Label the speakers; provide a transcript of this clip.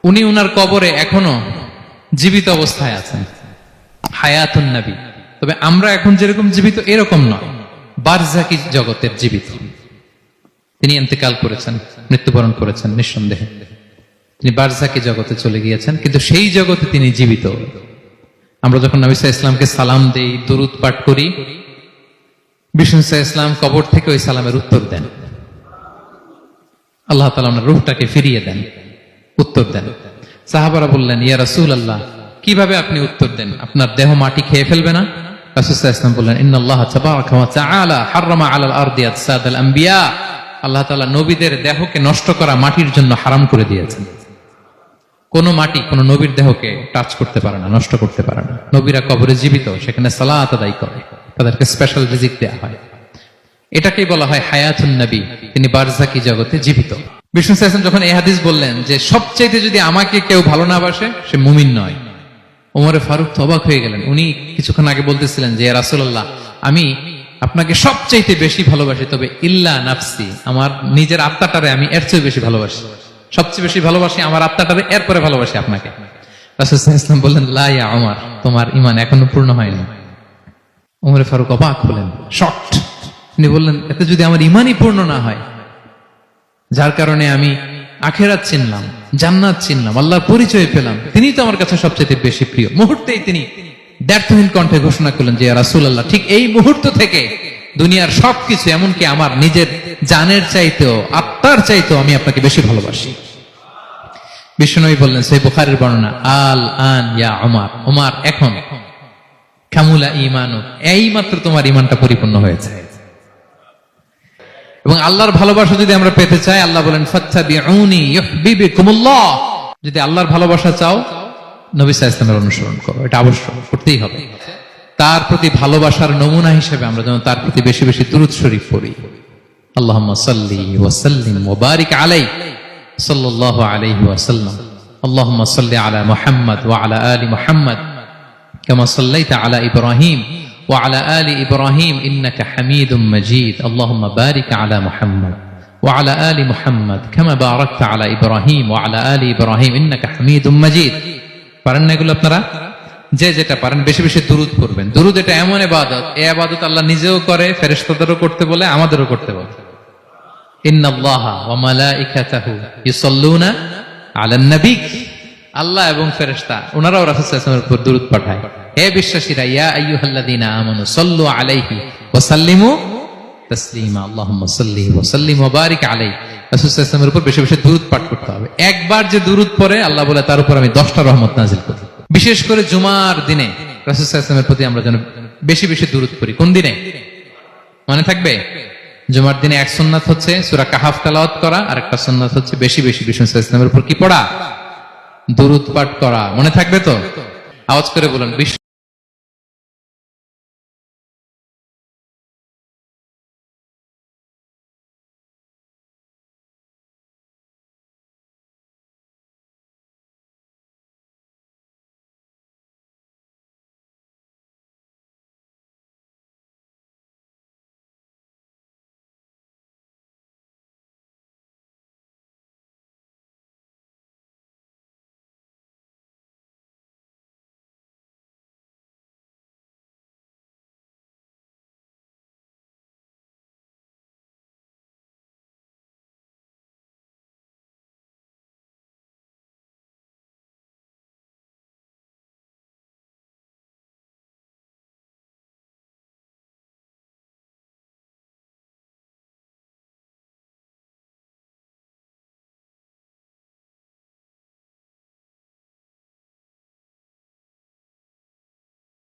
Speaker 1: উনি উনার কবরে এখনো জীবিত অবস্থায় আছেন, হায়াতুন নবী। তবে আমরা এখন যেরকম জীবিত এরকম নয়, বারজাকি জগতের জীবিত। তিনি ইন্তেকাল করেছেন, মৃত্যুবরণ করেছেন, নিঃসন্দেহে তিনি বারজাকি জগতে চলে গিয়েছেন, কিন্তু সেই জগতে তিনি জীবিত। আমরা যখন নবী সাল্লাল্লাহু আলাইহি ওয়াসাল্লামকে সালাম দেই, দুরূদ পাঠ করি, বিষ্ণু সাল্লাল্লাহু আলাইহি ওয়াসাল্লাম কবর থেকে ওই সালামের উত্তর দেন। আল্লাহ তাআলা ওনার রূহটাকে ফিরিয়ে দেন, উত্তর দেন। সাহাবারা বললেন, ইয়া রাসূলুল্লাহ, কিভাবে আপনি উত্তর দেন? আপনার দেহ মাটি খেয়ে ফেলবে না? রাসূল সাল্লাল্লাহু আলাইহি ওয়াসাল্লাম বললেন, ইন্নাল্লাহ তাবারাকা ওয়া তাআলা হারামা আলাল আরদি আজসাদাল আম্বিয়া। আল্লাহ তাআলা নবীদের দেহকে নষ্ট করা মাটির জন্য হারাম করে দিয়েছেন। কোন মাটি কোন নবীর দেহকে টাচ করতে পারে না, নষ্ট করতে পারে না। নবীরা কবরে জীবিত, সেখানে সালাত আদায় করে, তাদেরকে স্পেশাল রিজিক দেয়া হয়। এটাকেই বলা হয় হায়াতুন নবী, তিনি বারজাকি জগতে জীবিত। বিষ্ণু সাল্লাল্লাহু আলাইহি ওয়াসাল্লাম যখন এই হাদিস বললেন যে সবচাইতে যদি আমাকে কেউ ভালো না বাসে সে মুমিন নয়, ওমরে ফারুক তো অবাক হয়ে গেলেন। উনি কিছুক্ষণ আগে বলতেছিলেন যে ইয়া রাসূলুল্লাহ, আমি আপনাকে সবচাইতে বেশি ভালোবাসি, তবে ইল্লা নাফসি, আমার নিজের আত্মাটারে আমি এর চেয়ে বেশি ভালোবাসি, সবচেয়ে বেশি ভালোবাসি আমার আত্মাটারে, এরপরে ভালোবাসি আপনাকে। রাসূল সাল্লাল্লাহু আলাইহি ওয়াসাল্লাম বললেন, লা ইয়া ওমর, তোমার ঈমান এখনো পূর্ণ হয়নি। ওমরে ফারুক অবাক হলেন, শকড। তিনি বললেন, এতে যদি আমার ঈমানই পূর্ণ না হয়, যার কারণে আমি আখিরাত চিনলাম, জান্নাত চিনলাম, আল্লাহর পরিচয় পেলাম, তিনি তো আমার কাছে সবচেয়ে বেশি প্রিয়। মুহূর্তেই তিনি দ্ব্যর্থহীন কণ্ঠে ঘোষণা করলেন যে ইয়া রাসূলুল্লাহ, ঠিক এই মুহূর্ত থেকে দুনিয়ার সবকিছু, এমনকি আমার নিজের জানের চাইতেও, আত্মার চাইতেও আমি আপনাকে বেশি ভালোবাসি। বিশ্বনবী বললেন, সহিহ বুখারীর বর্ণনা, আল আন ইয়া ওমর, ওমর এখন কামুলা ঈমানু, এই মাত্র তোমার ঈমানটা পরিপূর্ণ হয়েছে। এবং আল্লাহর ভালোবাসা যদি আমরা পেতে চাই, আল্লাহ বলেন ফাত্তাবিউনি ইউহিব্বুকুমুল্লাহ, যদি আল্লাহর ভালোবাসা চাও নবী সাল্লাল্লাহু আলাইহি ওয়াসাল্লামের অনুসরণ করো, এটা আবশ্যক, করতেই হবে। তার প্রতি ভালোবাসার নমুনা হিসেবে আমরা যেন তার প্রতি বেশি বেশি দুরূদ শরীফ পড়ি। আল্লাহুম্মা সাল্লি ওয়া সাল্লিম ওয়া বারিক আলাইহি সাল্লাল্লাহু আলাইহি ওয়াসাল্লাম। আল্লাহুম্মা সাল্লি আলা মুহাম্মদ ওয়া আলা আলি মুহাম্মদ কামা সাল্লাইতা আলা ইব্রাহিম وعلى آل إبراهيم إنك حميد مجيد اللهم بارك على محمد وعلى آل محمد كما باركت على إبراهيم وعلى آل إبراهيم إنك حميد مجيد। পারেন না এগুলো আপনারা? যে যেটা পারেন বেশি বেশি দুরূদ পড়বেন। দুরূদ এটা এমন ইবাদত, এই ইবাদত আল্লাহ নিজেও করে, ফেরেশতাদেরও করতে বলে, আমাদেরও করতে বলে। ইন্নাল্লাহা ওয়া মালাইকাতাহু ইউসাল্লুনা আলান নবী, আল্লাহ এবং ফেরেশতা ওনারাও রাসূল সাল্লাল্লাহু আলাইহি ওয়াসাল্লামের উপর দুরূদ পাঠায়। হে বিশ্বাসীরা, ইয়া আইয়ুহাল্লাযীনা আমানু সাল্লু আলাইহি ওয়া সাল্লিমু তাসলিমা। আল্লাহুম্মা সাল্লি ওয়া সাল্লিম ওয়া বারিক আলাইহি। রাসূল সাল্লাল্লাহু আলাইহি ওয়াসাল্লামের উপর বেশি বেশি দুরূদ পাঠ করতে হবে। একবার যে দুরূদ পড়ে আল্লাহ বলে তার উপর আমি 10টা রহমত নাযিল করি। বিশেষ করে জুমার দিনে রাসূল সাল্লাল্লাহু আলাইহি ওয়াসাল্লামের প্রতি আমরা যেন বেশি বেশি দুরূদ পড়ি। কোন দিনে মনে থাকবে? জুমার দিনে এক সুন্নাত হচ্ছে সূরা কাহাফ তেলাওয়াত করা, আর একটা সুন্নাত হচ্ছে বেশি বেশি বিষ্ণু সাল্লাল্লাহু আলাইহি ওয়াসাল্লামের উপর কি পড়া? দুরূদ পাঠ করা। মনে থাকবে তো? আওয়াজ করে বলুন।